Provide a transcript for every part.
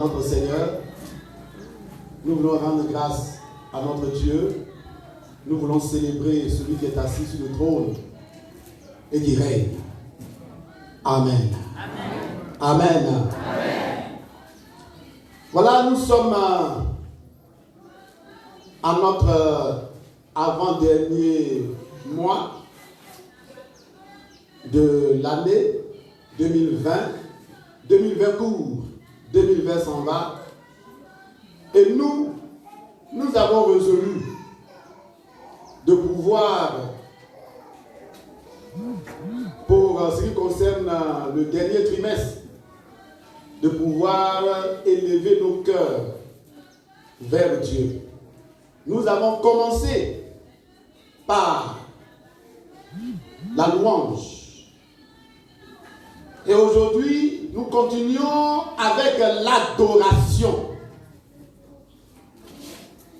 Notre Seigneur, nous voulons rendre grâce à notre Dieu. Nous voulons célébrer celui qui est assis sur le trône et qui règne. Amen. Amen. Amen. Amen. Voilà, nous sommes à notre avant-dernier mois de l'année 2020. 2020 court. 2020 s'en va. Et nous avons résolu de pouvoir, pour ce qui concerne le dernier trimestre, de pouvoir élever nos cœurs vers Dieu. Nous avons commencé par la louange. Et aujourd'hui, nous continuons avec l'adoration.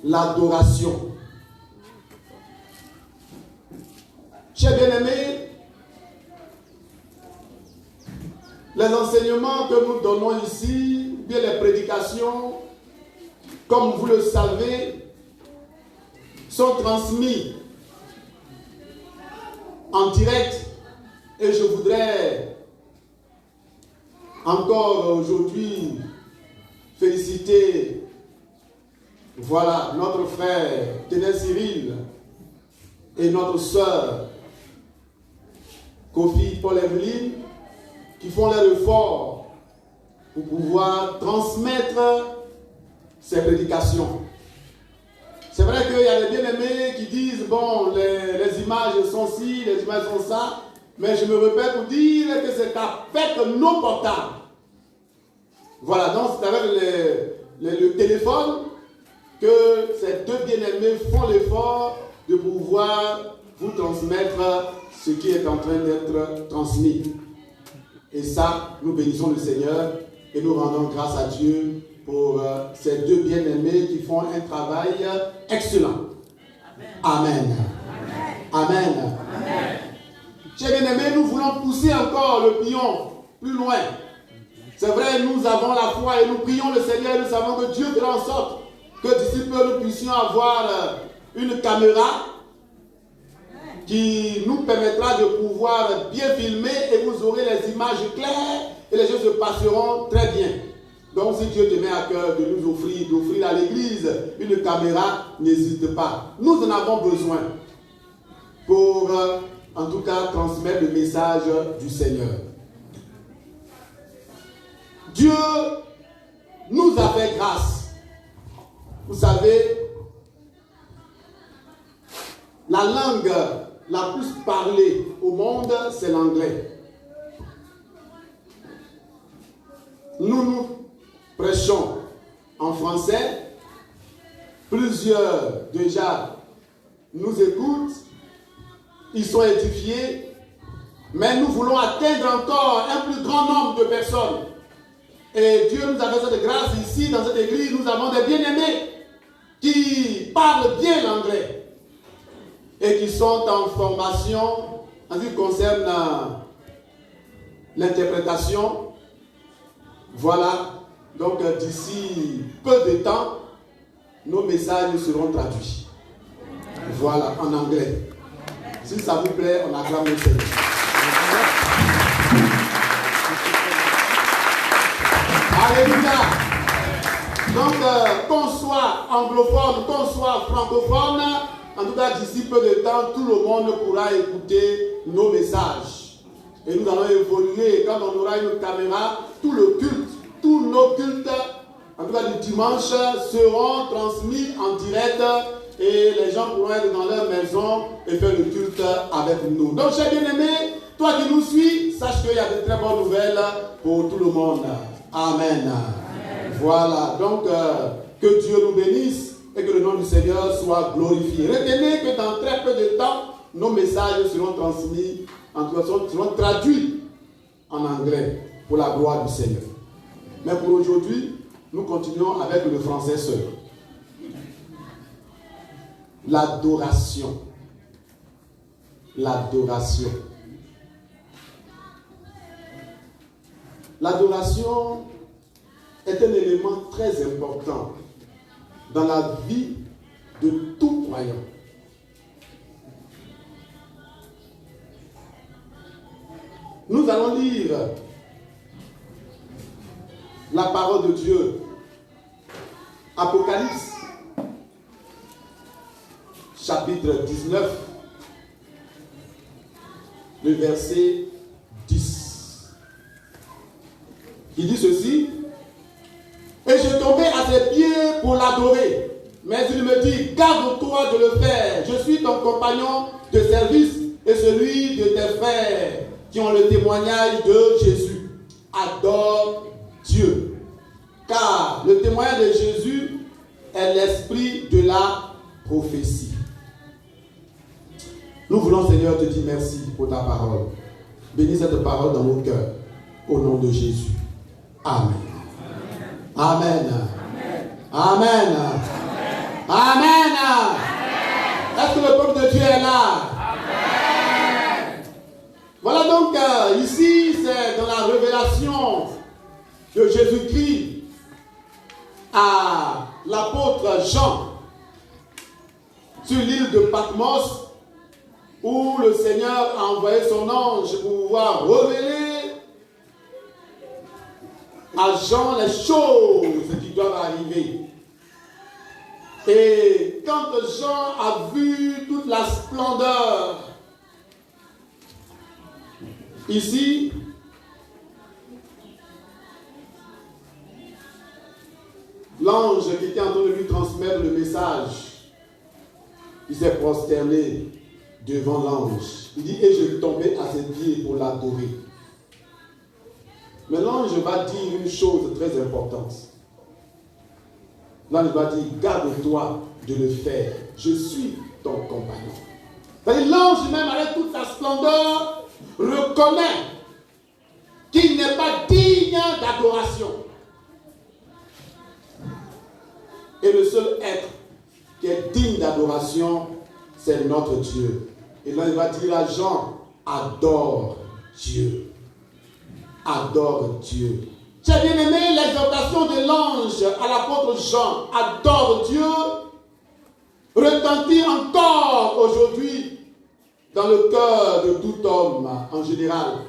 L'adoration. Chers bien-aimés, les enseignements que nous donnons ici, bien les prédications, comme vous le savez, sont transmis en direct. Et je voudrais encore aujourd'hui féliciter notre frère Ténè Cyril et notre sœur Kofi Paul-Evelyne qui font leur effort pour pouvoir transmettre ces prédications. C'est vrai qu'il y a des bien-aimés qui disent bon, les images sont ci, les images sont ça. Mais je me répète pour dire que c'est avec nos portables. Voilà, donc c'est avec le téléphone que ces deux bien-aimés font l'effort de pouvoir vous transmettre ce qui est en train d'être transmis. Et ça, nous bénissons le Seigneur et nous rendons grâce à Dieu pour ces deux bien-aimés qui font un travail excellent. Amen. Amen. Amen. Amen. Chers bien-aimés, nous voulons pousser encore le pion plus loin. C'est vrai, nous avons la foi et nous prions le Seigneur et nous savons que Dieu fera en sorte que d'ici peu nous puissions avoir une caméra qui nous permettra de pouvoir bien filmer et vous aurez les images claires et les choses se passeront très bien. Donc si Dieu te met à cœur de nous d'offrir à l'église une caméra, n'hésite pas. Nous en avons besoin pour en tout cas transmettre le message du Seigneur. Dieu nous a fait grâce. Vous savez, la langue la plus parlée au monde, c'est l'anglais. Nous prêchons en français. Plusieurs déjà nous écoutent. Ils sont édifiés, mais nous voulons atteindre encore un plus grand nombre de personnes. Et Dieu nous a fait cette grâce ici, dans cette église, nous avons des bien-aimés qui parlent bien l'anglais et qui sont en formation en ce qui concerne l'interprétation. Voilà, donc d'ici peu de temps, nos messages seront traduits. Voilà, en anglais. Si ça vous plaît, on acclame le Seigneur. Alléluia. Donc, qu'on soit anglophone, qu'on soit francophone, en tout cas, d'ici peu de temps, tout le monde pourra écouter nos messages. Et nous allons évoluer. Quand on aura une caméra, tout le culte, tous nos cultes, en tout cas du dimanche, seront transmis en direct. Et les gens pourront être dans leur maison et faire le culte avec nous. Donc, chers bien-aimés, toi qui nous suis, sache qu'il y a de très bonnes nouvelles pour tout le monde. Amen. Amen. Voilà, donc que Dieu nous bénisse et que le nom du Seigneur soit glorifié. Retenez que dans très peu de temps, nos messages seront transmis, en tout cas, seront traduits en anglais pour la gloire du Seigneur. Mais pour aujourd'hui, nous continuons avec le français seul. L'adoration. L'adoration. L'adoration est un élément très important dans la vie de tout croyant. Nous allons lire la parole de Dieu. Apocalypse, chapitre 19, le verset 10. Il dit ceci: et je tombais à ses pieds pour l'adorer. Mais il me dit: garde-toi de le faire. Je suis ton compagnon de service et celui de tes frères qui ont le témoignage de Jésus. Adore Dieu. Car le témoignage de Jésus est l'esprit de la prophétie. Nous voulons, Seigneur, te dire merci pour ta parole. Bénis cette parole dans nos cœurs. Au nom de Jésus. Amen. Amen. Amen. Amen. Amen. Est-ce que le peuple de Dieu est là? Amen. Voilà donc, ici, c'est dans la révélation de Jésus-Christ à l'apôtre Jean sur l'île de Patmos, où le Seigneur a envoyé son ange pour pouvoir révéler à Jean les choses qui doivent arriver. Et quand Jean a vu toute la splendeur, ici, l'ange qui était en train de lui transmettre le message, il s'est prosterné devant l'ange. Il dit: et je tombais à ses pieds pour l'adorer. Mais l'ange va dire une chose très importante. L'ange va dire: garde-toi de le faire. Je suis ton compagnon. C'est-à-dire, l'ange même avec toute sa splendeur reconnaît qu'il n'est pas digne d'adoration. Et le seul être qui est digne d'adoration, c'est notre Dieu. Et là, il va dire à Jean: adore Dieu. Adore Dieu. J'ai bien aimé l'exhortation de l'ange à l'apôtre Jean: adore Dieu, retentit encore aujourd'hui dans le cœur de tout homme en général.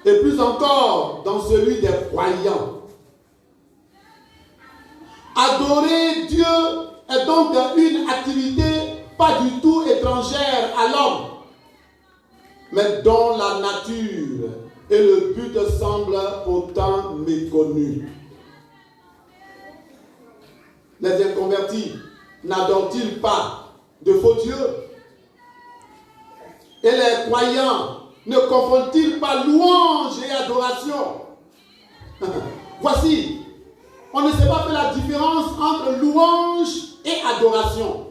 Et plus encore dans celui des croyants. Adorer Dieu est donc une activité pas du tout étrangère à l'homme, mais dont la nature et le but semblent pourtant méconnus. Les inconvertis n'adorent-ils pas de faux dieux? Et les croyants ne confondent-ils pas louange et adoration? Voici, on ne sait pas faire la différence entre louange et adoration.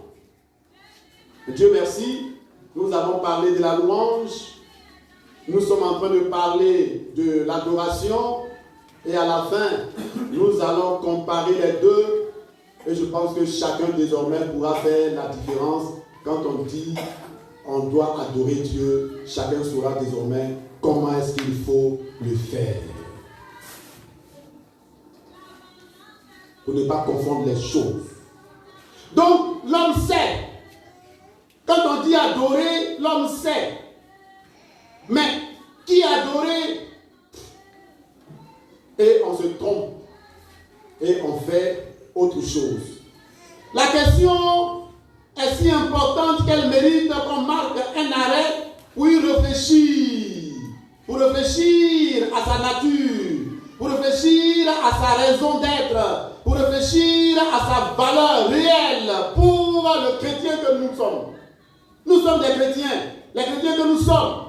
Dieu merci, nous avons parlé de la louange, nous sommes en train de parler de l'adoration, et à la fin, nous allons comparer les deux, et je pense que chacun désormais pourra faire la différence. Quand on dit on doit adorer Dieu, chacun saura désormais comment est-ce qu'il faut le faire. Pour ne pas confondre les choses. Donc, l'homme sait. Quand on dit adorer, l'homme sait. Mais qui adorer? Et on se trompe. Et on fait autre chose. La question est si importante qu'elle mérite qu'on marque un arrêt pour y réfléchir. Pour réfléchir à sa nature. Pour réfléchir à sa raison d'être. Pour réfléchir à sa valeur réelle pour le chrétien que nous sommes. Nous sommes des chrétiens. Les chrétiens que nous sommes.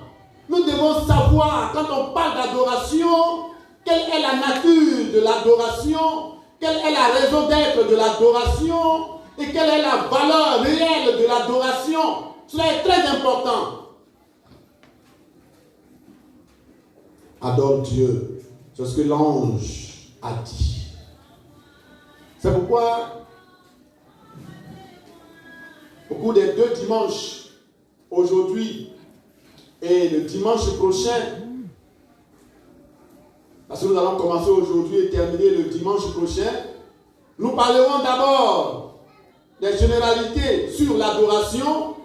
Nous devons savoir, quand on parle d'adoration, quelle est la nature de l'adoration, quelle est la raison d'être de l'adoration et quelle est la valeur réelle de l'adoration. Cela est très important. Adore Dieu. C'est ce que l'ange a dit. C'est pourquoi, au cours des 2 dimanches, aujourd'hui et le dimanche prochain, parce que nous allons commencer aujourd'hui et terminer le dimanche prochain, nous parlerons d'abord des généralités sur l'adoration,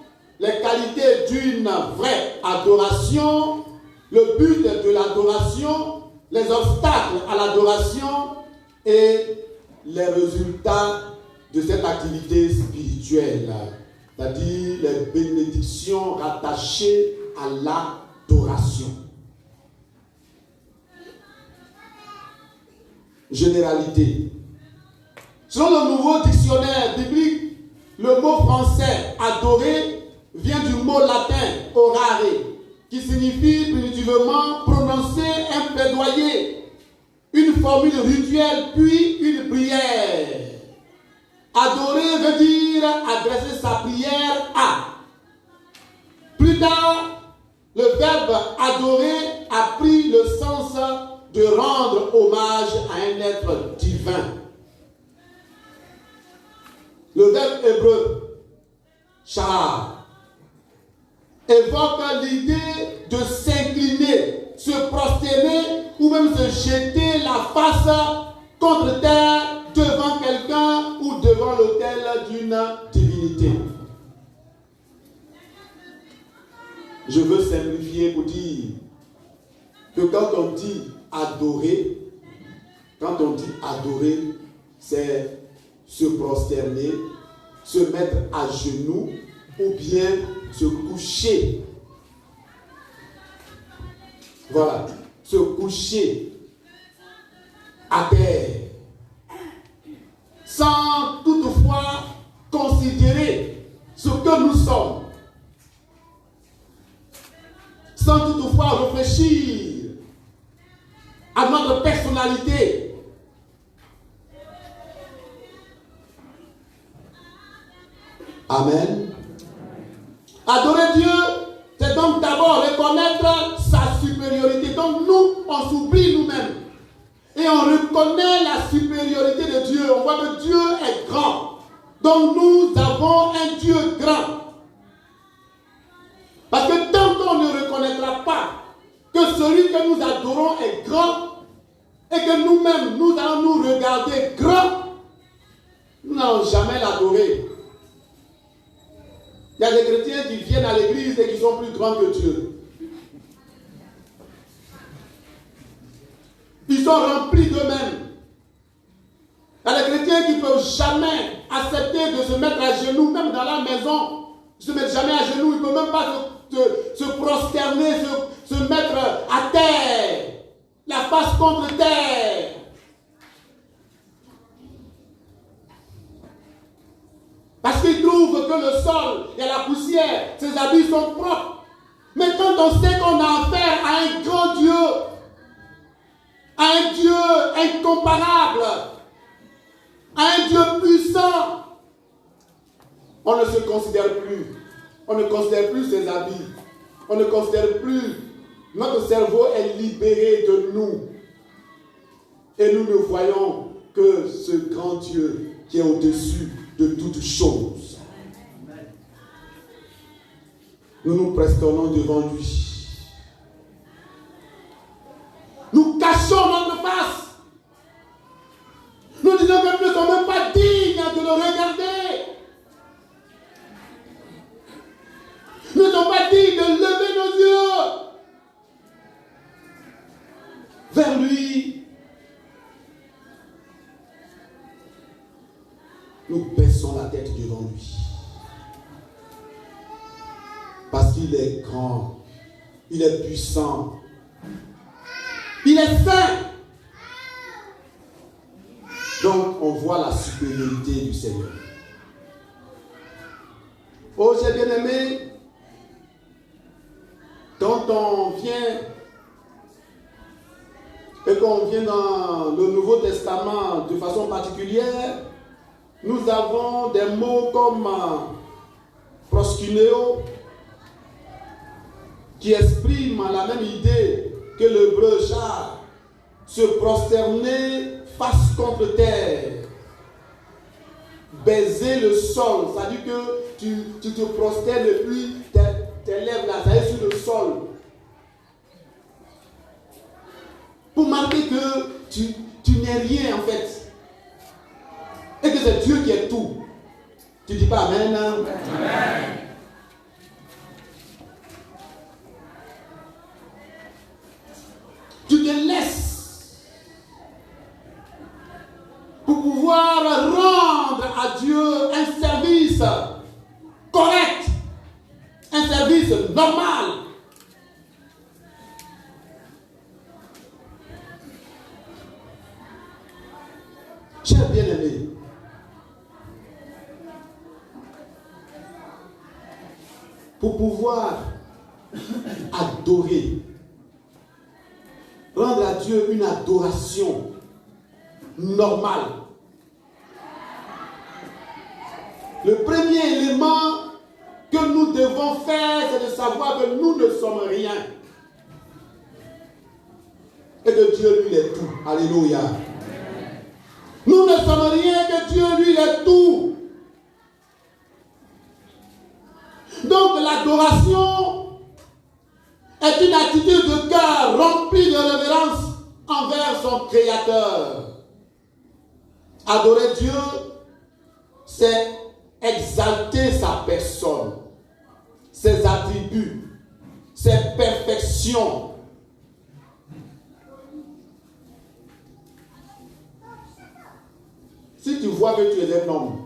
les qualités d'une vraie adoration, le but de l'adoration, les obstacles à l'adoration et les résultats de cette activité spirituelle, c'est-à-dire les bénédictions rattachées à l'adoration. Généralité. Selon le nouveau dictionnaire biblique, le mot français adorer vient du mot latin orare, qui signifie primitivement prononcer un plaidoyer, une formule rituelle, puis une prière. Adorer veut dire adresser sa prière à. Plus tard, le verbe adorer a pris le sens de rendre hommage à un être divin. Le verbe hébreu, shahar, évoque l'idée de s'incliner, se prosterner ou même se jeter la face contre terre devant quelqu'un ou devant l'autel d'une divinité. Je veux simplifier pour dire que quand on dit adorer, c'est se prosterner, se mettre à genoux ou bien se coucher. Voilà, se coucher à terre, sans toutefois considérer ce que nous sommes, sans toutefois réfléchir à notre personnalité. Amen. Adorer Dieu, c'est donc d'abord reconnaître sa supériorité. Donc nous, on s'oublie nous-mêmes. Et on reconnaît la supériorité de Dieu. On voit que Dieu est grand. Donc nous avons un Dieu grand. Parce que tant qu'on ne reconnaîtra pas que celui que nous adorons est grand, et que nous-mêmes, nous allons nous regarder grand, nous n'allons jamais l'adorer. Il y a des chrétiens qui viennent à l'église et qui sont plus grands que Dieu. Ils sont remplis d'eux-mêmes. Il y a des chrétiens qui ne peuvent jamais accepter de se mettre à genoux, même dans la maison. Ils ne se mettent jamais à genoux, ils ne peuvent même pas se prosterner, se mettre à terre, la face contre terre. Parce qu'ils trouvent que le sol et la poussière, ses habits sont propres. Mais quand on sait qu'on a affaire à un grand Dieu, à un Dieu incomparable, à un Dieu puissant, on ne se considère plus. On ne considère plus ses habits. On ne considère plus. Notre cerveau est libéré de nous. Et nous ne voyons que ce grand Dieu qui est au-dessus de toutes choses. Nous nous prosternons devant lui. Nous cachons notre face. Nous disons que nous ne sommes même pas dignes de le regarder. Nous ne sommes pas dignes de lever nos yeux vers lui. Nous baissons la tête devant lui. Parce qu'il est grand, il est puissant, il est saint. Donc on voit la supériorité du Seigneur. Oh, j'ai bien aimé, quand on vient et qu'on vient dans le Nouveau Testament de façon particulière, nous avons des mots comme proskuneo qui expriment la même idée que l'hébreu char, se prosterner face contre terre, baiser le sol, c'est-à-dire que tu te prosternes et puis tes lèvres là, ça est sur le sol. pour marquer que tu n'es rien en fait. Et que c'est Dieu qui est tout. Tu dis pas Amen. Amen. Tu te laisses pour pouvoir rendre à Dieu un service correct, un service normal. Chers bien-aimés, pour pouvoir adorer, rendre à Dieu une adoration normale, le premier élément que nous devons faire, c'est de savoir que nous ne sommes rien. Et que Dieu, lui, est tout. Alléluia. Nous ne sommes rien, que Dieu, lui, est tout. Donc, l'adoration est une attitude de cœur remplie de révérence envers son Créateur. Adorer Dieu, c'est exalter sa personne, ses attributs, ses perfections. Si tu vois que tu es un homme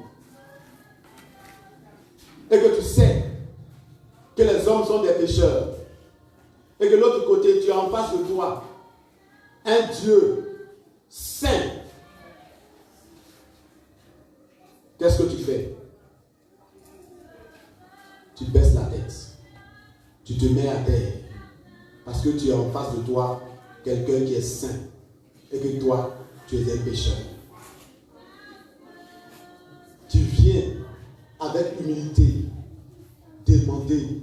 et que tu sais que les hommes sont des pécheurs et que de l'autre côté tu as en face de toi un Dieu saint, qu'est-ce que tu fais? Tu baisses la tête, tu te mets à terre parce que tu as en face de toi quelqu'un qui est saint et que toi tu es un pécheur. Tu viens avec humilité demander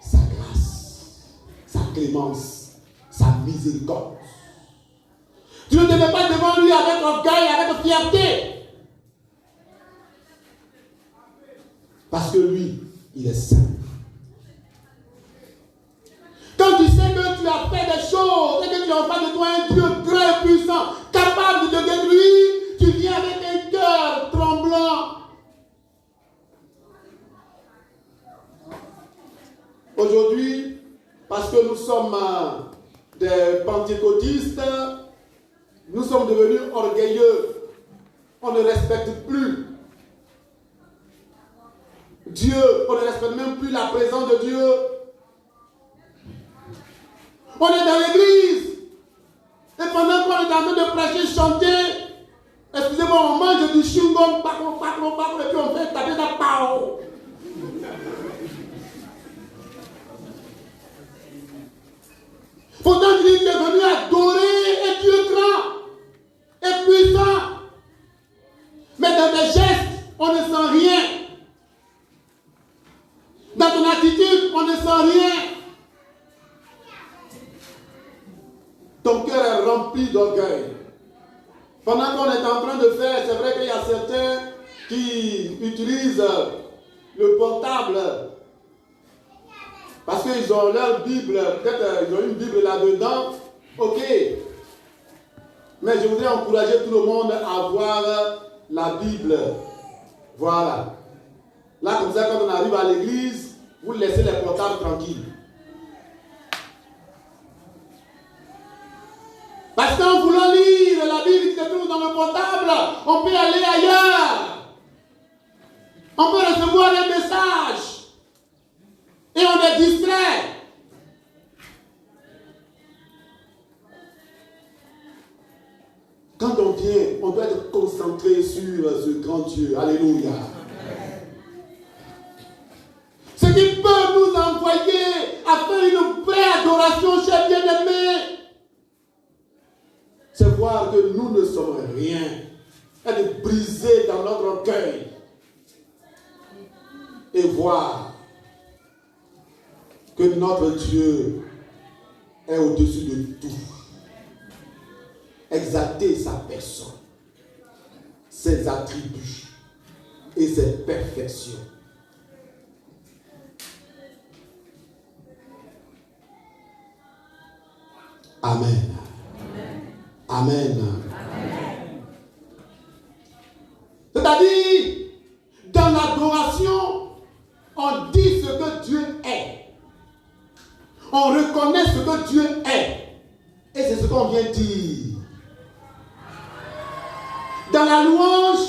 sa grâce, sa clémence, sa miséricorde. Tu ne te mets pas devant lui avec orgueil, avec fierté. Parce que lui, il est saint. Quand tu sais que tu as fait des choses et que tu as en face de toi un Dieu grand et puissant, capable de te détruire, tu viens avec un cœur tremblant. Aujourd'hui, parce que nous sommes des pentecôtistes, nous sommes devenus orgueilleux. On ne respecte plus Dieu, on ne respecte même plus la présence de Dieu. On est dans l'église. Et pendant qu'on est en train de prêcher, chanter, excusez-moi, on mange du chewing-gum, et puis on fait taper la parole. Pourtant, il est venu adorer un Dieu grand et puissant. Mais dans tes gestes, on ne sent rien. Dans ton attitude, on ne sent rien. Ton cœur est rempli d'orgueil. Pendant qu'on est en train de faire, c'est vrai qu'il y a certains qui utilisent le portable parce qu'ils ont leur Bible, peut-être ils ont une Bible là-dedans, ok. Mais je voudrais encourager tout le monde à avoir la Bible. Voilà. Là, comme ça, quand on arrive à l'église, vous laissez les portables tranquilles. Parce qu'en voulant lire la Bible qui se trouve dans le portable, on peut aller ailleurs. On peut recevoir un message. Et on est distrait. Quand on vient, on doit être concentré sur ce grand Dieu. Alléluia. Ce qui peut nous envoyer à faire une vraie adoration, chers bien-aimés, c'est voir que nous ne sommes rien. Et de briser dans notre orgueil. Et voir que notre Dieu est au-dessus de tout. Exalter sa personne, ses attributs et ses perfections. Amen. Amen. Amen. C'est-à-dire, dans l'adoration, on dit ce que Dieu est. On reconnaît ce que Dieu est. Et c'est ce qu'on vient dire. Dans la louange,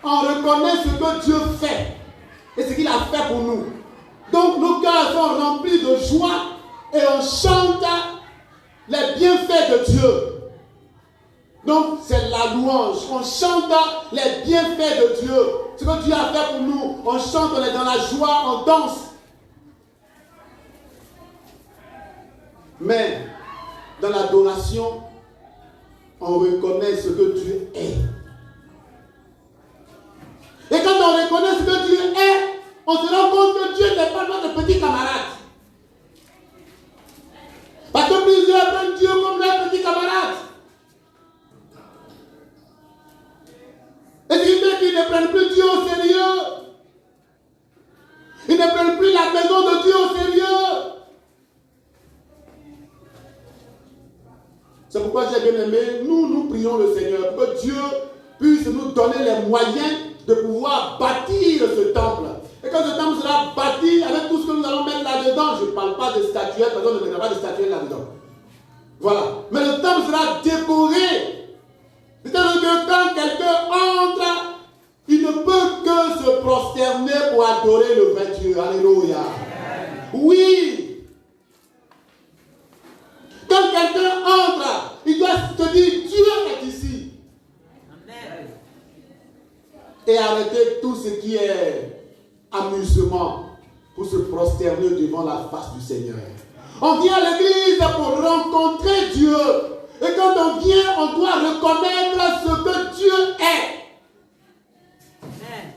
on reconnaît ce que Dieu fait. Et ce qu'il a fait pour nous. Donc nos cœurs sont remplis de joie et on chante les bienfaits de Dieu. Donc c'est la louange. On chante les bienfaits de Dieu. Ce que Dieu a fait pour nous. On chante, on est dans la joie, on danse. Mais dans l'adoration, on reconnaît ce que Dieu est. Et quand on reconnaît ce que Dieu est, on se rend compte que Dieu n'est pas notre petit camarade. Parce que plusieurs prennent Dieu comme leur petit camarade. Et ce qui fait qu'ils ne prennent plus Dieu au sérieux. Ils ne prennent plus la maison de Dieu au sérieux. C'est pourquoi j'ai bien aimé, nous prions le Seigneur pour que Dieu puisse nous donner les moyens de pouvoir bâtir ce temple. Et quand ce temple sera bâti avec tout ce que nous allons mettre là-dedans, je ne parle pas de statuettes, parce qu'on ne mettra pas de statuettes là-dedans. Voilà. Mais le temple sera décoré. C'est-à-dire que quand quelqu'un entre, il ne peut que se prosterner pour adorer le vrai Dieu. Alléluia. Oui. Quand quelqu'un entre, il doit se dire Dieu est ici. Amen. Et arrêter tout ce qui est amusement pour se prosterner devant la face du Seigneur. On vient à l'église pour rencontrer Dieu. Et quand on vient, on doit reconnaître ce que Dieu est. Amen.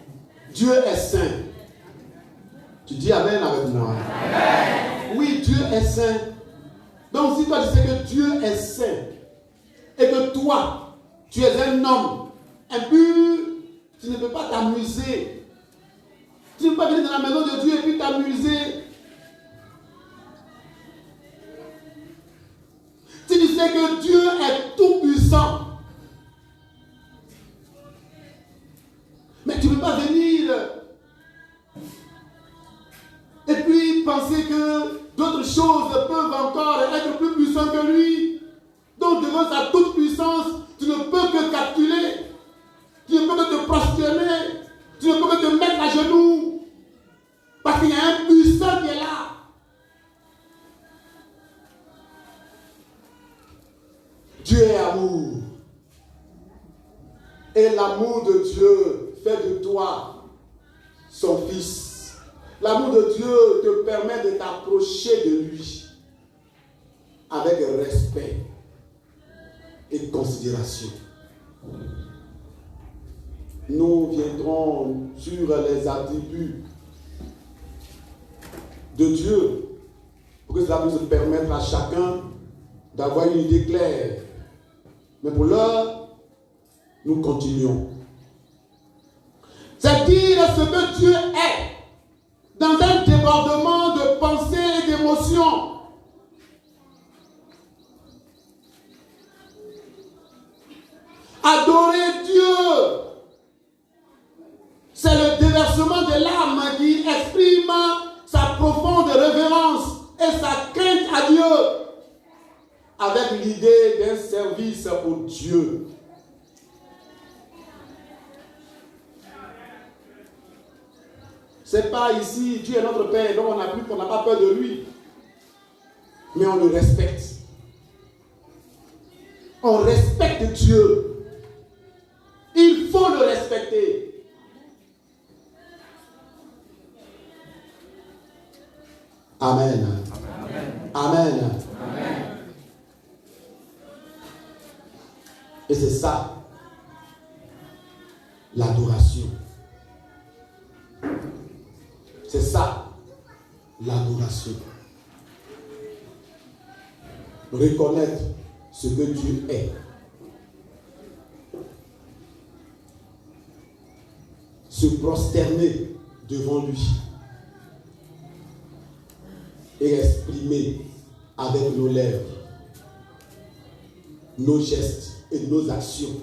Dieu est saint. Tu dis Amen avec moi. Amen. Oui, Dieu est saint. Donc si toi tu sais que Dieu est saint et que toi, tu es un homme impur, tu ne peux pas t'amuser. Tu ne peux pas venir dans la maison de Dieu et puis t'amuser. Si tu sais que Dieu est tout puissant, mais tu ne peux pas venir et puis penser que d'autres choses peuvent encore être plus puissantes que lui. Donc devant sa toute puissance, tu ne peux que capituler. Tu ne peux que te prosterner. Tu ne peux que te mettre à genoux. Parce qu'il y a un puissant qui est là. Dieu est amour. Et l'amour de Dieu fait de toi son fils. L'amour de Dieu te permet de t'approcher de lui avec respect et considération. Nous viendrons sur les attributs de Dieu pour que cela puisse permettre à chacun d'avoir une idée claire. Mais pour l'heure, nous continuons. C'est dire ce que Dieu est dans un débordement de pensées et d'émotions. Adorer Dieu, c'est le déversement de l'âme qui exprime sa profonde révérence et sa crainte à Dieu avec l'idée d'un service pour Dieu. C'est pas ici, Dieu est notre Père, donc on n'a pas peur de lui. Mais on le respecte. On respecte Dieu. Il faut le respecter. Amen. Amen. Amen. Amen. Et c'est ça, l'adoration. C'est ça, l'adoration. Reconnaître ce que Dieu est. Se prosterner devant lui. Et exprimer avec nos lèvres nos gestes et nos actions,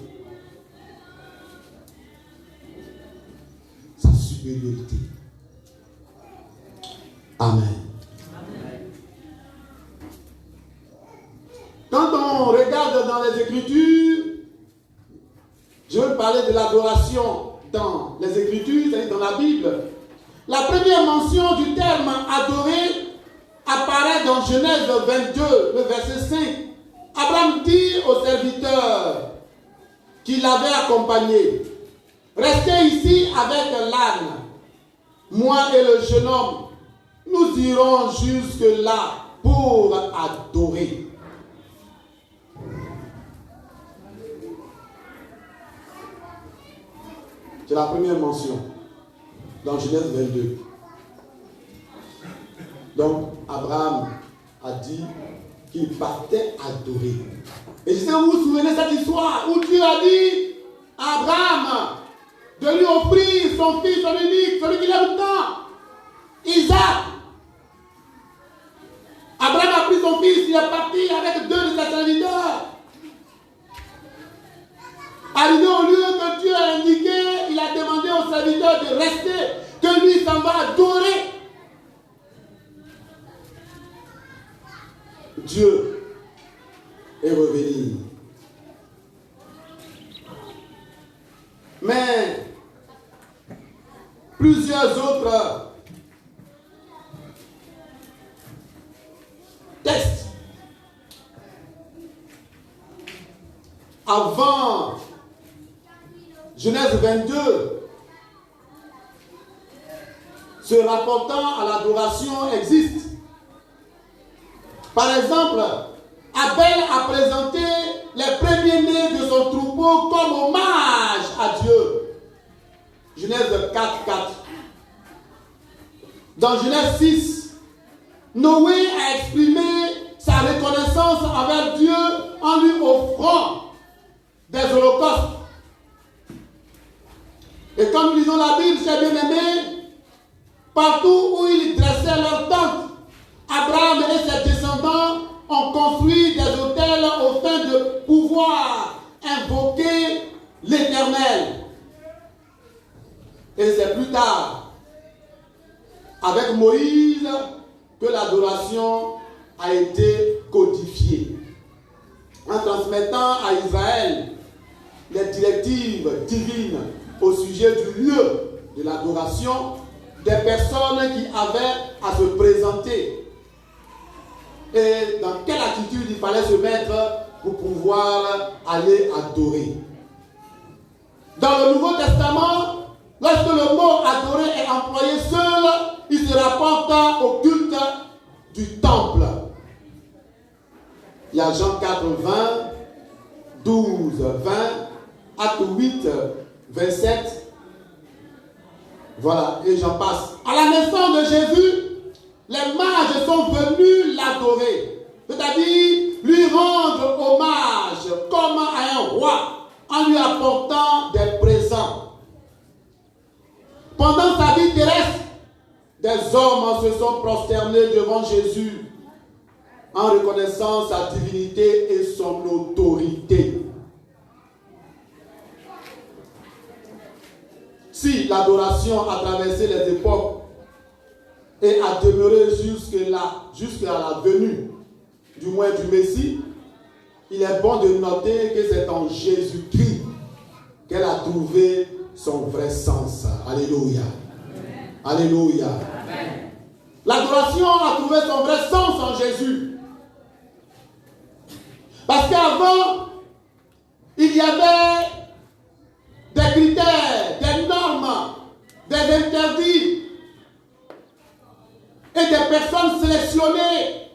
sa supériorité. Amen. Quand on regarde dans les Écritures, je veux parler de l'adoration dans les Écritures, c'est-à-dire dans la Bible. La première mention du terme adorer apparaît dans Genèse 22, le verset 5. Abraham dit au serviteur qui l'avait accompagné, restez ici avec l'âne, moi et le jeune homme, nous irons jusque-là pour adorer. C'est la première mention dans Genèse 22. Donc, Abraham a dit qu'il partait adorer. Et je sais que vous vous souvenez de cette histoire où Dieu a dit à Abraham de lui offrir son fils, son unique, celui qu'il aime tant, Isaac. Abraham a pris son fils, il est parti avec 2 de ses serviteurs. Arrivé au lieu que Dieu a indiqué, il a demandé aux serviteurs de rester, que lui s'en va adorer. Dieu est revenu. Mais plusieurs autres textes avant Genèse 22 se rapportant à l'adoration existent. Par exemple, Abel a présenté les premiers-nés de son troupeau comme hommage à Dieu. Genèse 4, 4. Dans Genèse 6, Noé a exprimé sa reconnaissance envers Dieu en lui offrant des holocaustes. Et comme nous lisons la Bible, chers bien-aimés, partout où ils dressaient leur tente, Abraham et ses descendants ont construit des autels au fin de pouvoir invoquer l'Éternel. Et c'est plus tard, avec Moïse, que l'adoration a été codifiée. En transmettant à Israël les directives divines au sujet du lieu de l'adoration, des personnes qui avaient à se présenter et dans quelle attitude il fallait se mettre pour pouvoir aller adorer. Dans le Nouveau Testament, lorsque le mot adorer est employé seul, il se rapporte au culte du temple. Il y a Jean 4, 20, 12, 20, Acte 8, 27. Voilà, et j'en passe. À la naissance de Jésus, les mages sont venus l'adorer, c'est-à-dire lui rendre hommage comme à un roi, en lui apportant des présents. Pendant sa vie terrestre, des hommes se sont prosternés devant Jésus en reconnaissant sa divinité et son autorité. Si l'adoration a traversé les époques et a demeuré jusqu'à la venue, du moins du Messie, il est bon de noter que c'est en Jésus-Christ qu'elle a trouvé son vrai sens. Alléluia. Amen. Alléluia. Amen. L'adoration a trouvé son vrai sens en Jésus. Parce qu'avant, il y avait des critères, des normes, des interdits et des personnes sélectionnées.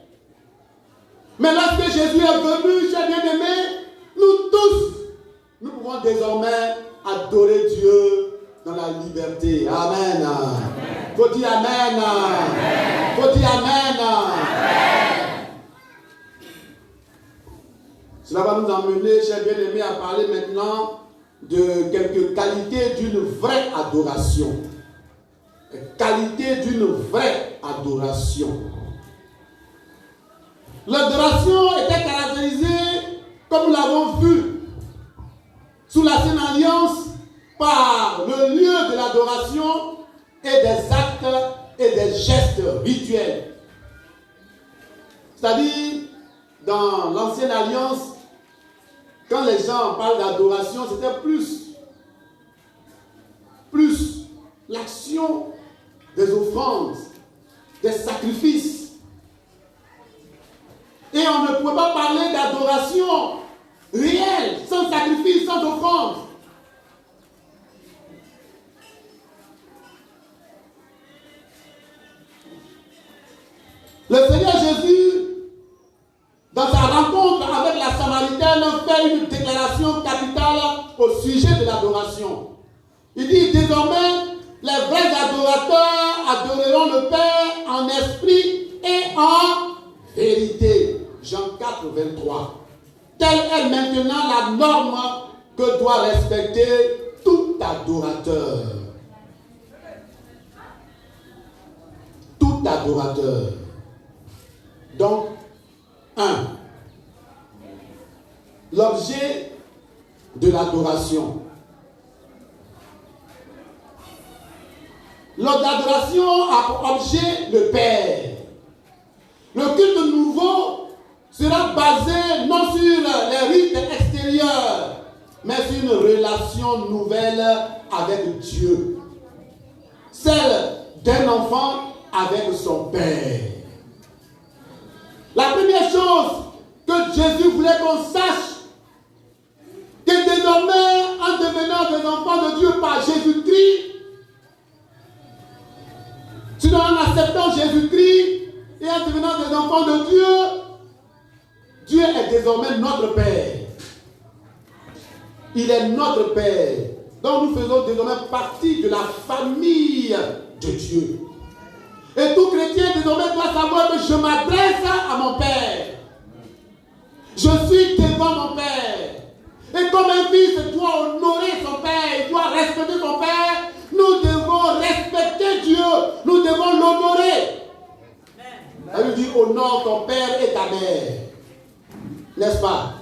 Mais lorsque Jésus est venu, chers bien-aimés, nous tous, nous pouvons désormais adorer Dieu dans la liberté. Amen. Faut dire Amen. Amen. Faut dire Amen. Amen. Cela va nous emmener, chers bien-aimés, à parler maintenant de quelques qualités d'une vraie adoration. Qualité d'une vraie adoration. L'adoration était caractérisée comme nous l'avons vu, sous l'ancienne alliance, par le lieu de l'adoration et des actes et des gestes rituels. C'est-à-dire, dans l'ancienne alliance, quand les gens parlent d'adoration, c'était plus l'action des offrandes, des sacrifices. Et on ne pouvait pas parler d'adoration réelle, sans sacrifice, sans offrande. Le Seigneur Jésus, dans sa rencontre avec la Samaritaine, fait une déclaration capitale au sujet de l'adoration. Il dit désormais, les vrais adorateurs adoreront le Père en esprit et en vérité. Jean 4, 23. Telle est maintenant la norme que doit respecter tout adorateur. Tout adorateur. Donc, 1. L'objet de l'adoration. L'adoration a pour objet le Père. Le culte nouveau sera basé non sur les rites extérieurs, mais sur une relation nouvelle avec Dieu. Celle d'un enfant avec son Père. La première chose que Jésus voulait qu'on sache, que désormais, en devenant des enfants de Dieu par Jésus-Christ, sinon en acceptant Jésus-Christ et en devenant des enfants de Dieu, Dieu est désormais notre Père. Il est notre Père. Donc nous faisons désormais partie de la famille de Dieu. Et tout chrétien désormais doit savoir que je m'adresse à mon Père. Je suis devant mon Père. Et comme un fils doit honorer son Père, il doit respecter son Père, nous devons respecter Dieu. Nous devons l'honorer. Ça veut dire honore ton Père et ta mère. N'est-ce pas?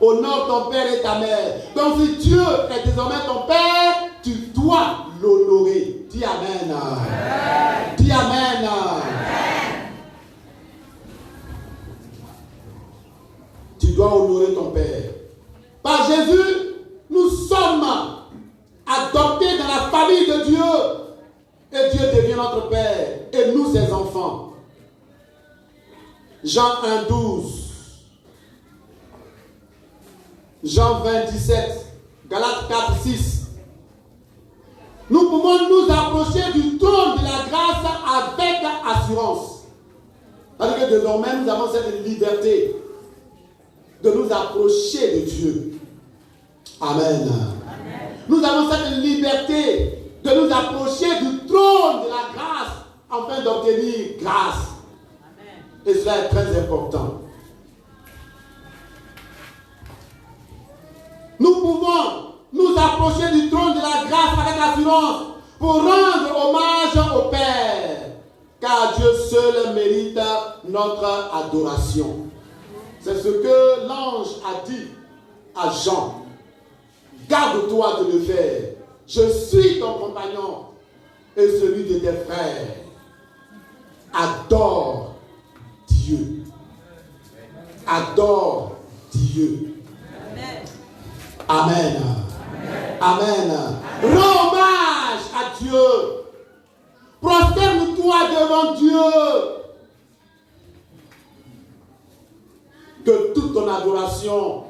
Honore ton Père et ta mère. Donc si Dieu est désormais ton Père, tu dois l'honorer. Dis Amen. Amen. Dis Amen. Amen. Tu dois honorer ton Père. Par Jésus, nous sommes adoptés dans la famille de Dieu. Et Dieu devient notre Père. Et nous ses enfants. Jean 1, 12. Jean 20, 17. Galates 4, 6. Nous pouvons nous approcher du trône de la grâce avec assurance. Parce que désormais, nous avons cette liberté de nous approcher de Dieu. Amen. Amen. Nous avons cette liberté de nous approcher du trône de la grâce afin d'obtenir grâce. Amen. Et cela est très important. Nous pouvons nous approcher du trône de la grâce avec assurance pour rendre hommage au Père, car Dieu seul mérite notre adoration. C'est ce que l'ange a dit à Jean. Garde-toi de le faire. Je suis ton compagnon et celui de tes frères. Adore Dieu. Adore Dieu. Amen. Amen. Amen. Rends hommage à Dieu. Prosterne-toi devant Dieu. Que toute ton adoration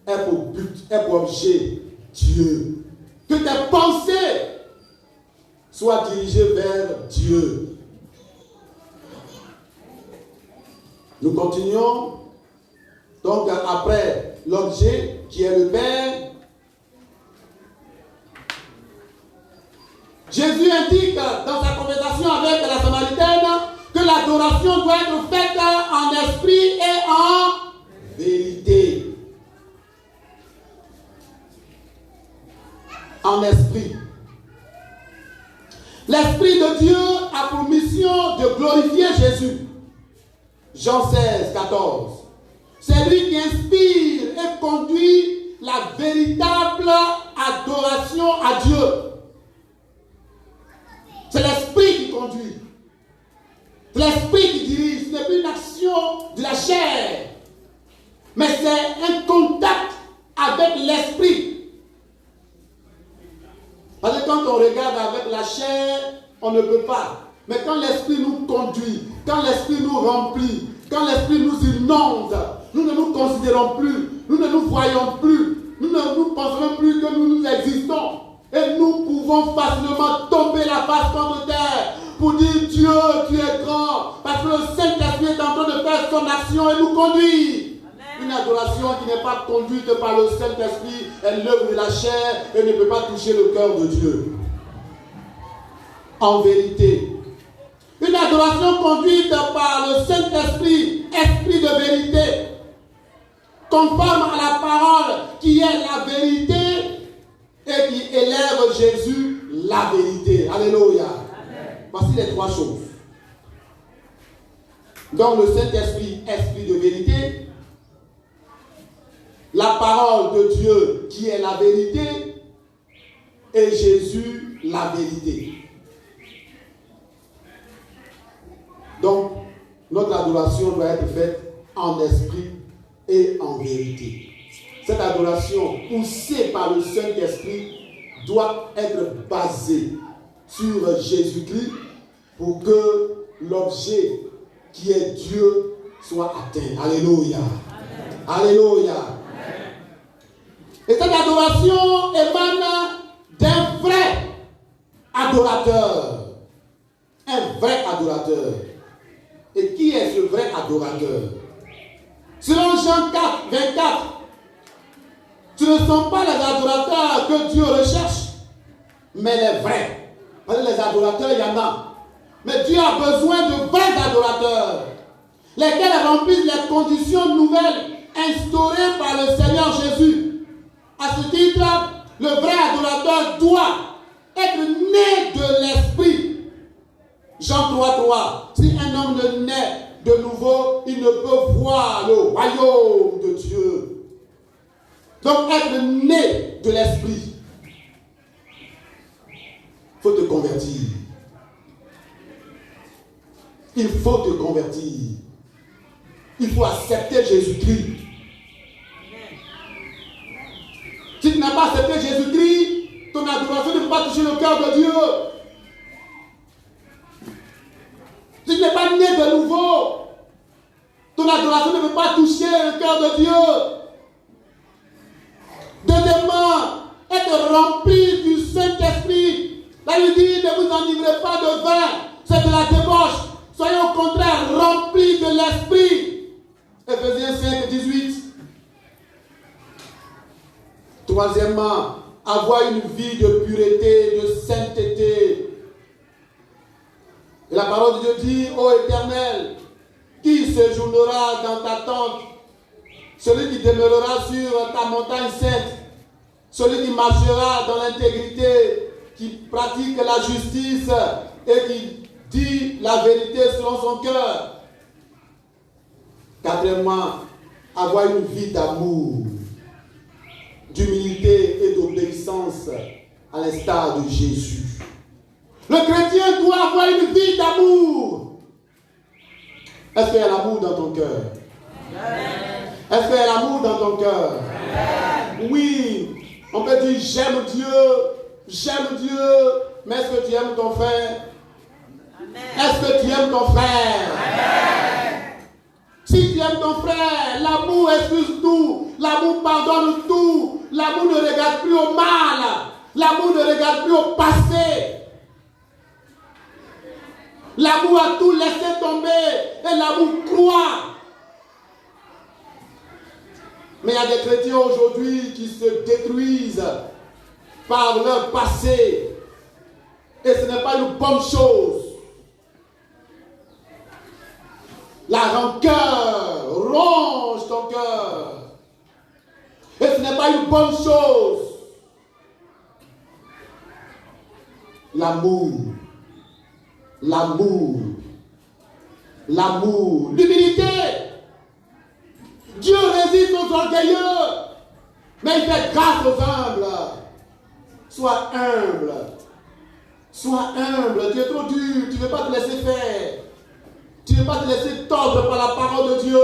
ait pour but, ait pour objet Dieu. Que tes pensées soient dirigées vers Dieu. Nous continuons. Donc après l'objet qui est le Père, Jésus indique dans sa conversation avec la Samaritaine que l'adoration doit être faite en esprit et en vérité. En esprit. L'Esprit de Dieu a pour mission de glorifier Jésus. Jean 16, 14. C'est lui qui inspire et conduit la véritable adoration à Dieu. C'est l'esprit qui conduit. C'est l'esprit qui dirige. Ce n'est plus une action de la chair, mais c'est un contact avec l'esprit. Parce que quand on regarde avec la chair, on ne peut pas. Mais quand l'esprit nous conduit, quand l'esprit nous remplit, quand l'esprit nous inonde, nous ne nous considérons plus, nous ne nous voyons plus, nous ne nous pensons plus que nous existons. Et nous pouvons facilement tomber la face contre terre pour dire Dieu, tu es grand, parce que le Saint-Esprit est en train de faire son action et nous conduit. Une adoration qui n'est pas conduite par le Saint-Esprit est l'œuvre de la chair et ne peut pas toucher le cœur de Dieu. En vérité, une adoration conduite par le Saint-Esprit, esprit de vérité, conforme à la parole qui est la vérité et qui élève Jésus, la vérité. Alléluia. Amen. Voici les trois choses. Donc le Saint-Esprit, esprit de vérité, la parole de Dieu qui est la vérité et Jésus, la vérité. Donc, notre adoration doit être faite en esprit et en vérité. Cette adoration poussée par le Saint-Esprit doit être basée sur Jésus-Christ pour que l'objet qui est Dieu soit atteint. Alléluia. Amen. Alléluia. Amen. Et cette adoration émane d'un vrai adorateur. Un vrai adorateur. Et qui est ce vrai adorateur? Selon Jean 4, 24, ce ne sont pas les adorateurs que Dieu recherche, mais les vrais. Parce que les adorateurs, il y en a. Mais Dieu a besoin de vrais adorateurs, lesquels remplissent les conditions nouvelles instaurées par le Seigneur Jésus. À ce titre, le vrai adorateur doit être né de l'Esprit. Jean 3, 3. Si un homme ne naît de nouveau, il ne peut voir le royaume de Dieu. Donc, être né de l'Esprit, il faut te convertir. Il faut te convertir. Il faut accepter Jésus-Christ. Si tu n'as pas accepté Jésus-Christ, ton adoration ne peut pas toucher le cœur de Dieu. Si tu n'es pas né de nouveau, ton adoration ne peut pas toucher le cœur de Dieu. Deuxièmement, être rempli du Saint-Esprit. Là, il dit, ne vous enivrez pas de vin, c'est de la débauche. Soyez au contraire remplis de l'Esprit. Éphésiens 5, 18. Troisièmement, avoir une vie de pureté, de sainteté. Et la parole de Dieu dit, ô Éternel, qui séjournera dans ta tente? Celui qui demeurera sur ta montagne sainte, celui qui marchera dans l'intégrité, qui pratique la justice et qui dit la vérité selon son cœur. Quatrièmement, avoir une vie d'amour, d'humilité et d'obéissance à l'instar de Jésus. Le chrétien doit avoir une vie d'amour. Est-ce qu'il y a l'amour dans ton cœur? Est-ce qu'il y a l'amour dans ton cœur? Oui. On peut dire j'aime Dieu, mais est-ce que tu aimes ton frère? Est-ce que tu aimes ton frère? Si tu aimes ton frère, l'amour excuse tout, l'amour pardonne tout, l'amour ne regarde plus au mal, l'amour ne regarde plus au passé. L'amour a tout laissé tomber et l'amour croit. Mais il y a des chrétiens aujourd'hui qui se détruisent par leur passé. Et ce n'est pas une bonne chose. La rancœur ronge ton cœur. Et ce n'est pas une bonne chose. L'amour. L'amour. L'amour. L'humilité. Dieu orgueilleux, mais il fait grâce aux humbles. Sois humble. Sois humble. Tu es trop dur. Tu ne veux pas te laisser faire. Tu ne veux pas te laisser tordre par la parole de Dieu.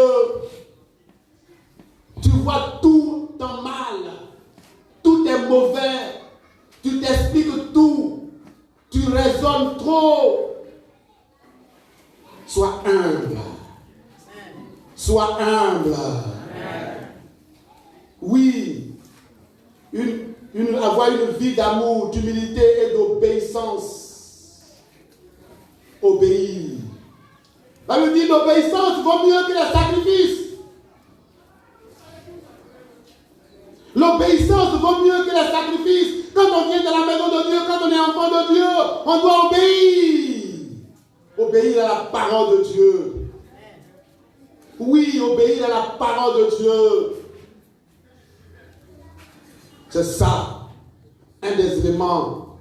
Tu vois tout en mal. Tout est mauvais. Tu t'expliques tout. Tu raisonnes trop. Sois humble. Sois humble. Oui. Avoir une vie d'amour, d'humilité et d'obéissance. Obéir. Ça veut dire l'obéissance vaut mieux que le sacrifice. L'obéissance vaut mieux que le sacrifice. Quand on vient de la maison de Dieu, quand on est enfant de Dieu, on doit obéir. Obéir à la parole de Dieu. Oui, obéir à la parole de Dieu. C'est ça, un des éléments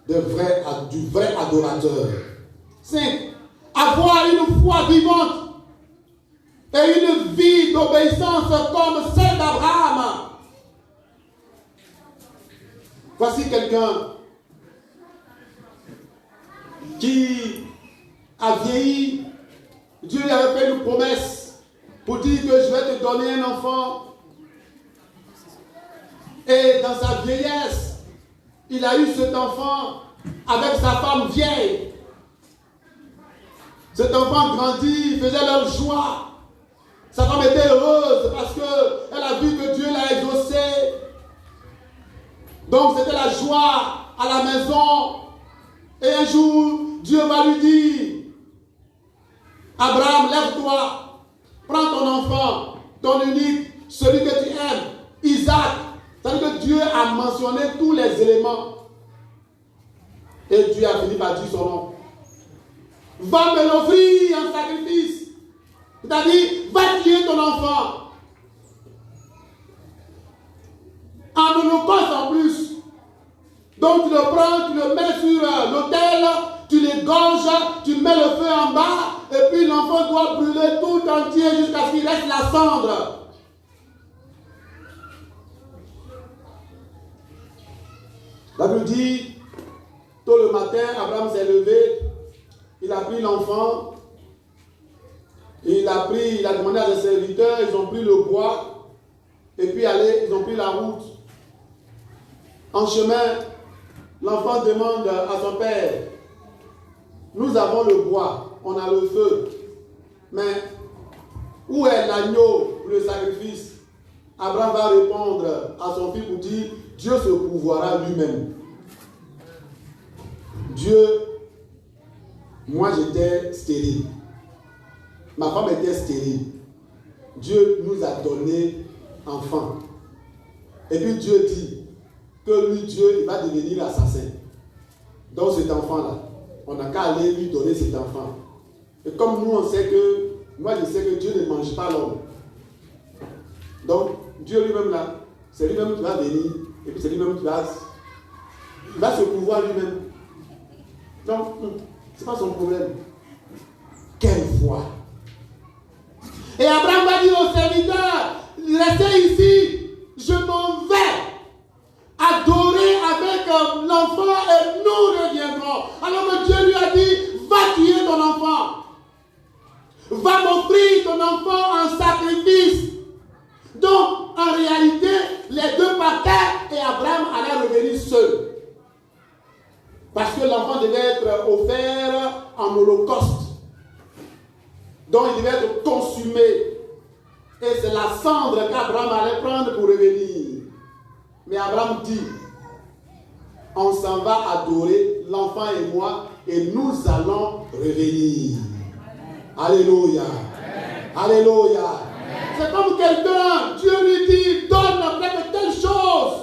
du vrai adorateur. 5. Avoir une foi vivante et une vie d'obéissance comme celle d'Abraham. Voici quelqu'un qui a vieilli. Dieu lui avait fait une promesse pour dire que je vais te donner un enfant. Et dans sa vieillesse, il a eu cet enfant avec sa femme vieille. Cet enfant grandit, faisait leur joie. Sa femme était heureuse parce qu'elle a vu que Dieu l'a exaucé. Donc c'était la joie à la maison. Et un jour, Dieu va lui dire, Abraham, lève-toi, prends ton enfant, ton unique, celui que tu aimes, Isaac. C'est-à-dire que Dieu a mentionné tous les éléments. Et Dieu a fini par dire son nom. Va me l'offrir en sacrifice. C'est-à-dire, va tuer ton enfant. En holocauste en plus. Donc tu le prends, tu le mets sur l'autel, tu l'égorges, tu mets le feu en bas, et puis l'enfant doit brûler tout entier jusqu'à ce qu'il reste la cendre. La Bible dit, tôt le matin, Abraham s'est levé, il a pris l'enfant, et il a demandé à ses serviteurs, ils ont pris le bois, et puis ils ont pris la route. En chemin, l'enfant demande à son père, nous avons le bois, on a le feu, mais où est l'agneau pour le sacrifice? Abraham va répondre à son fils pour dire, Dieu se pourvoira lui-même. Dieu, moi j'étais stérile. Ma femme était stérile. Dieu nous a donné enfant. Et puis Dieu dit que lui, Dieu, il va devenir assassin. Donc cet enfant-là, on n'a qu'à aller lui donner cet enfant. Et comme nous, on sait que, moi je sais que Dieu ne mange pas l'homme. Donc Dieu lui-même là, c'est lui-même qui va venir. Et puis c'est lui-même qui va se pouvoir lui-même. Donc, ce n'est pas son problème. Quelle foi! Et Abraham va dire aux serviteurs, restez ici, je m'en vais adorer avec l'enfant et nous reviendrons. Alors que Dieu lui a dit, va tuer ton enfant. Va m'offrir ton enfant en sacrifice. Donc, en réalité, les deux partaient et Abraham allait revenir seul. Parce que l'enfant devait être offert en holocauste. Donc, il devait être consumé. Et c'est la cendre qu'Abraham allait prendre pour revenir. Mais Abraham dit, on s'en va adorer, l'enfant et moi, et nous allons revenir. Alléluia. Alléluia. C'est comme quelqu'un, Dieu lui dit, donne peut-être telle chose.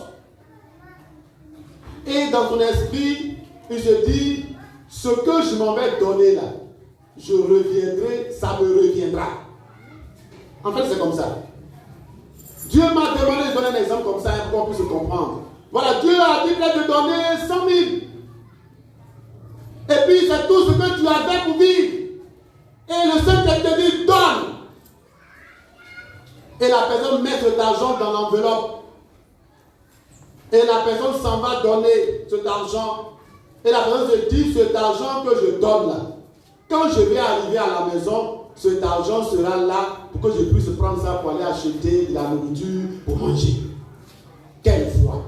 Et dans son esprit, il se dit, ce que je m'en vais donner là, je reviendrai, ça me reviendra. En fait, c'est comme ça. Dieu m'a demandé de donner un exemple comme ça pour qu'on puisse comprendre. Voilà, Dieu a dit de donner 100 000. Et puis, c'est tout ce que tu avais pour vivre. Et le Saint-Esprit te dit, donne. et la personne met cet argent dans l'enveloppe. Et la personne s'en va donner cet argent. Et la personne se dit, cet argent que je donne là, quand je vais arriver à la maison, cet argent sera là pour que je puisse prendre ça pour aller acheter de la nourriture pour manger. Quelle foi!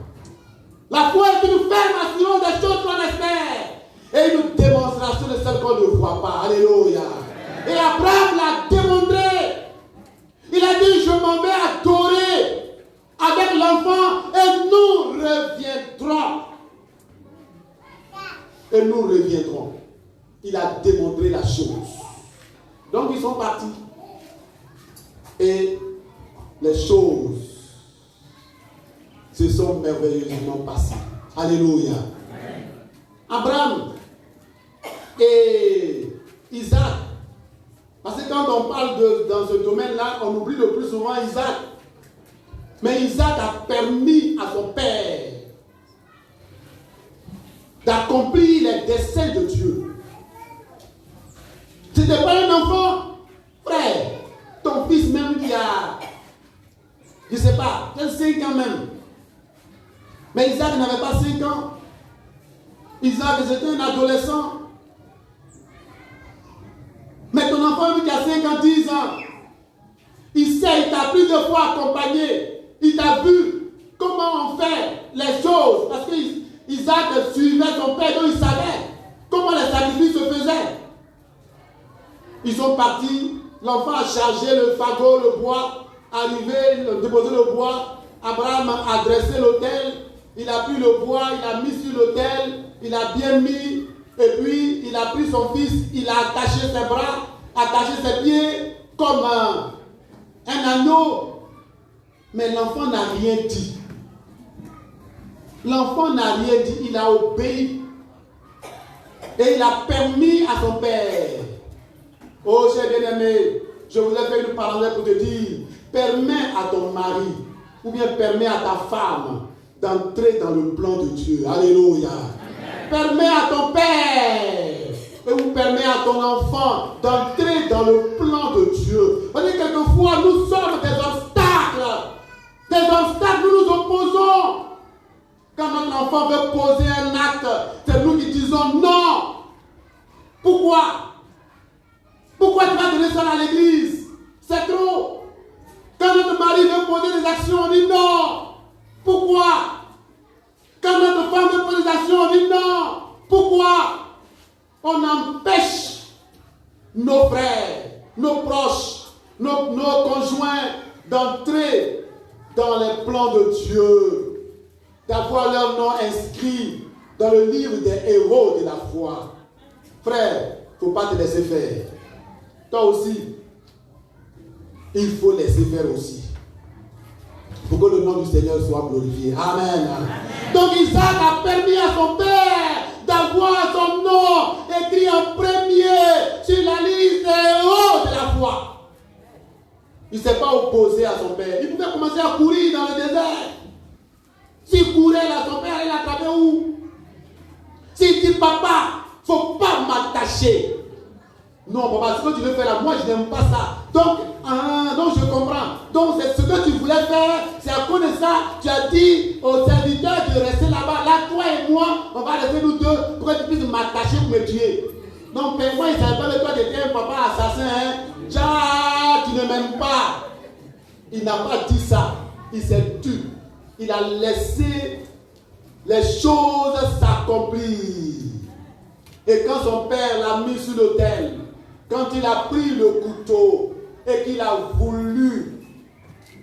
La foi est une affirmation des choses qu'on espère et une démonstration de celles qu'on ne voit pas. Alléluia! Et Abraham l'a démontré. Il a dit, je m'en vais adorer avec l'enfant et nous reviendrons. Et nous reviendrons. Il a démontré la chose. Donc ils sont partis. Et les choses se sont merveilleusement passées. Alléluia. Abraham et Isaac. Parce que quand on parle dans ce domaine-là, on oublie le plus souvent Isaac. Mais Isaac a permis à son père d'accomplir les desseins de Dieu. Ce n'était pas un enfant, frère. Ton fils même qui a, je ne sais pas, 5 ans même. Mais Isaac n'avait pas 5 ans. Isaac, c'était un adolescent. Mais ton enfant qui a 5 ans, 10 ans, il sait, il t'a plusieurs fois accompagné. Il t'a vu comment on fait les choses. Parce qu'Isaac suivait son père, donc il savait comment les sacrifices se faisaient. Ils sont partis. L'enfant a chargé le fagot, le bois, arrivé, déposé le bois. Abraham a dressé l'autel. Il a pris le bois, il a mis sur l'autel. Il a bien mis. Et puis, il a pris son fils. Il a attaché ses bras, attaché ses pieds comme un agneau. Mais l'enfant n'a rien dit. L'enfant n'a rien dit. Il a obéi. Et il a permis à son père. Oh, cher bien-aimé, je vous ai fait une parenthèse pour te dire, permets à ton mari, ou bien permets à ta femme d'entrer dans le plan de Dieu. Alléluia. Permets à ton père, et vous permets à ton enfant d'entrer dans le plan de Dieu. Parce que quelquefois, nous sommes des obstacles. Des obstacles, nous nous opposons. Quand notre enfant veut poser un acte, c'est nous qui disons non. Pourquoi? Pourquoi tu vas donner ça à l'église? C'est trop. Quand notre mari veut poser des actions, on dit non. Pourquoi? Quand notre femme veut poser des actions, on dit non. Pourquoi? On empêche nos frères, nos proches, nos conjoints d'entrer dans les plans de Dieu, d'avoir leur nom inscrit dans le livre des héros de la foi. Frère, il ne faut pas te laisser faire. Toi aussi, il faut laisser faire aussi. Pour que le nom du Seigneur soit glorifié. Amen. Donc Isaac a permis à son père d'avoir son nom écrit en premier sur la liste des héros de la foi. Il ne s'est pas opposé à son père. Il pouvait commencer à courir dans le désert. S'il courait là, son père allait l'attraper où? S'il dit papa, il ne faut pas m'attacher. Non, papa, ce que tu veux faire là, moi je n'aime pas ça. Donc je comprends. Donc c'est ce que tu voulais faire, c'est à cause de ça, tu as dit au serviteur de rester là-bas. Là, toi et moi, on va rester nous deux pour que tu puisses m'attacher pour me tuer. Donc, père, moi, il ne savait pas de toi d'être un papa assassin. Hein? Tu ne m'aimes pas. Il n'a pas dit ça. Il s'est tu. Il a laissé les choses s'accomplir. Et quand son père l'a mis sur l'autel, quand il a pris le couteau et qu'il a voulu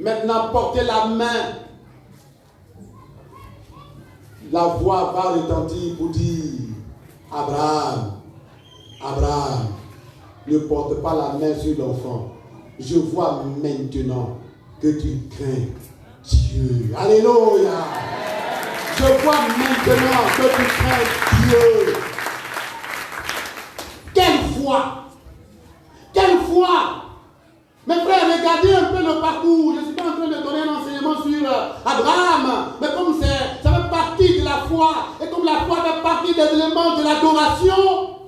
maintenant porter la main, la voix va retentir pour dire, Abraham, Abraham, ne porte pas la main sur l'enfant. Je vois maintenant que tu crains Dieu. Alléluia. Je vois maintenant que tu crains Dieu. Quelle foi! Quelle foi! Mes frères, regardez un peu le parcours. Je ne suis pas en train de donner un enseignement sur Abraham, mais comme ça fait partie de la foi, et comme la foi fait partie des éléments de l'adoration,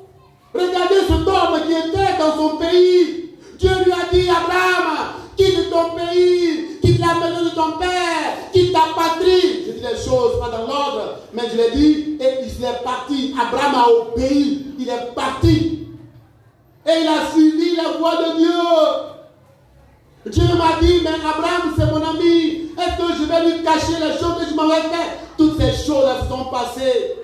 regardez cet homme qui était dans son pays. Dieu lui a dit, Abraham, quitte ton pays, quitte la maison de ton père, quitte ta patrie. Je dis les choses pas dans l'ordre, mais je l'ai dit et il est parti. Abraham a obéi, il est parti. Et il a suivi la voie de Dieu. Dieu m'a dit, mais Abraham c'est mon ami, est-ce que je vais lui cacher les choses que je m'avais fait? Toutes ces choses elles sont passées.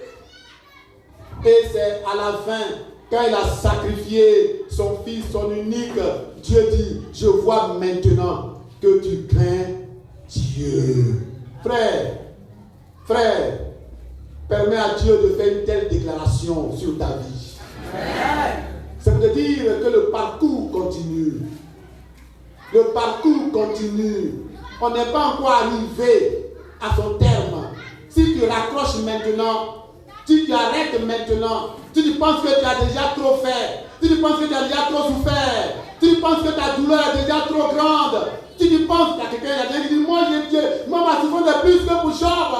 Et c'est à la fin, quand il a sacrifié son fils, son unique, Dieu dit, je vois maintenant que tu crains Dieu. Frère, permets à Dieu de faire une telle déclaration sur ta vie. Ça veut dire que le parcours continue. Le parcours continue. On n'est pas encore arrivé à son terme. Si tu raccroches maintenant, si tu arrêtes maintenant, si tu penses que tu as déjà trop fait, si tu penses que tu as déjà trop souffert, si tu penses que ta douleur est déjà trop grande, si tu penses qu'à quelqu'un qui dit, moi ma souffrance est plus que pour Job.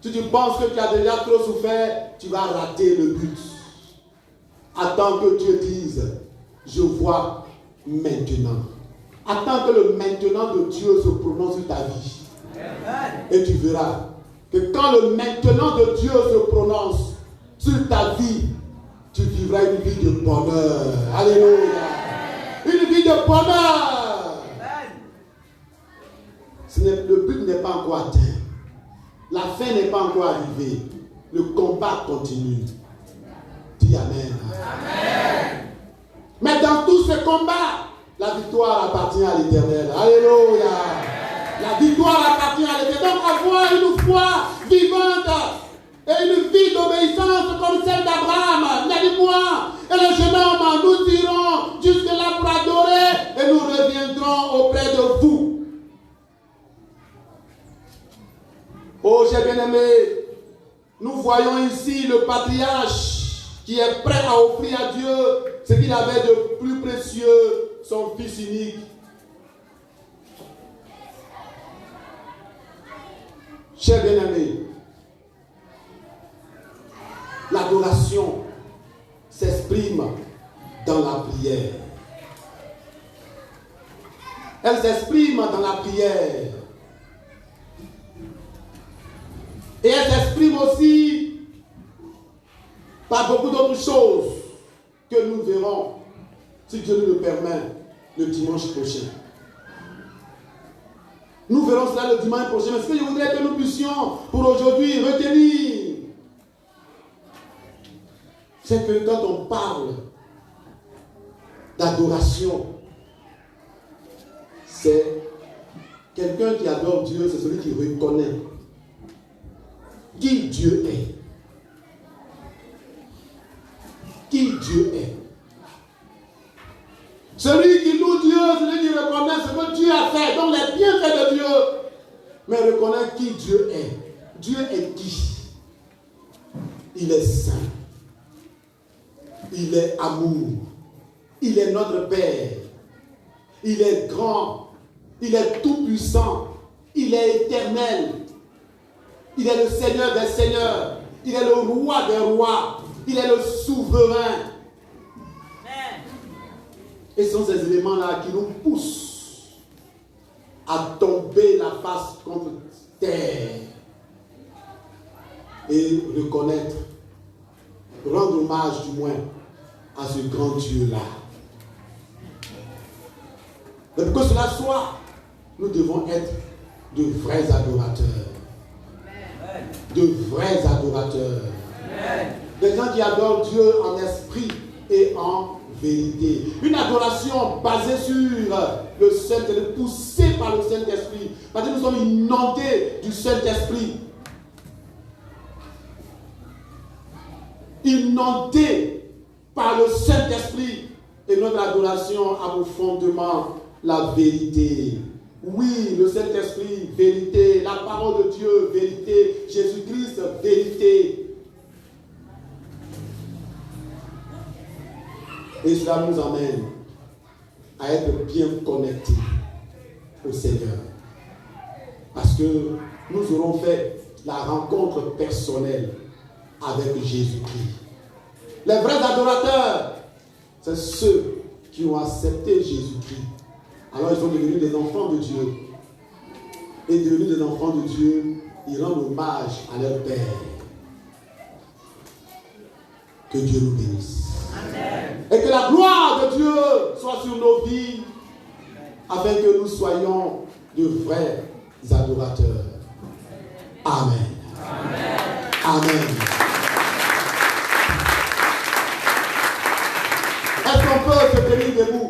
Si tu penses que tu as déjà trop souffert, tu vas rater le but. Attends que Dieu dise, je vois maintenant. Attends que le maintenant de Dieu se prononce sur ta vie. Et tu verras que quand le maintenant de Dieu se prononce sur ta vie, tu vivras une vie de bonheur. Alléluia. Une vie de bonheur. Le but n'est pas encore atteint. La fin n'est pas encore arrivée. Le combat continue. Dis Amen. Amen. Mais dans tout ce combat, la victoire appartient à l'Éternel. Alléluia. La victoire appartient à l'Éternel. Donc avoir une foi vivante et une vie d'obéissance comme celle d'Abraham. Il a dit moi et le jeune homme, nous irons jusque là pour adorer et nous reviendrons auprès de vous. Oh, j'ai bien aimé, nous voyons ici le patriarche qui est prêt à offrir à Dieu ce qu'il avait de plus précieux, son fils unique. Chers bien-aimés, l'adoration s'exprime dans la prière. Elle s'exprime dans la prière. Et elle s'exprime aussi par beaucoup d'autres choses que nous verrons, si Dieu nous le permet, le dimanche prochain. Nous verrons cela le dimanche prochain. Mais ce que je voudrais que nous puissions pour aujourd'hui retenir, c'est que quand on parle d'adoration, c'est quelqu'un qui adore Dieu, c'est celui qui reconnaît qui Dieu est. Qui Dieu est. Celui qui loue Dieu, celui qui reconnaît ce que Dieu a fait, donc les bienfaits de Dieu, mais reconnaît qui Dieu est. Dieu est qui? Il est saint. Il est amour. Il est notre Père. Il est grand. Il est tout puissant. Il est éternel. Il est le Seigneur des seigneurs. Il est le roi des rois. Il est le souverain. Et ce sont ces éléments-là qui nous poussent à tomber la face contre terre et reconnaître, rendre hommage du moins à ce grand Dieu-là. Mais pour que cela soit, nous devons être de vrais adorateurs. De vrais adorateurs. Des gens qui adorent Dieu en esprit et en vérité. Une adoration basée sur le Saint-Esprit, poussée par le Saint-Esprit. Parce que nous sommes inondés du Saint-Esprit. Inondés par le Saint-Esprit. Et notre adoration a pour fondement la vérité. Oui, le Saint-Esprit, vérité. La parole de Dieu, vérité. Jésus-Christ, vérité. Et cela nous amène à être bien connectés au Seigneur. Parce que nous aurons fait la rencontre personnelle avec Jésus-Christ. Les vrais adorateurs, c'est ceux qui ont accepté Jésus-Christ Alors ils sont devenus des enfants de Dieu. Et devenus des enfants de Dieu, ils rendent hommage à leur Père. Que Dieu nous bénisse. Amen. Et que la gloire de Dieu soit sur nos vies, afin que nous soyons de vrais adorateurs. Amen. Amen. Amen. Est-ce qu'on peut se tenir debout?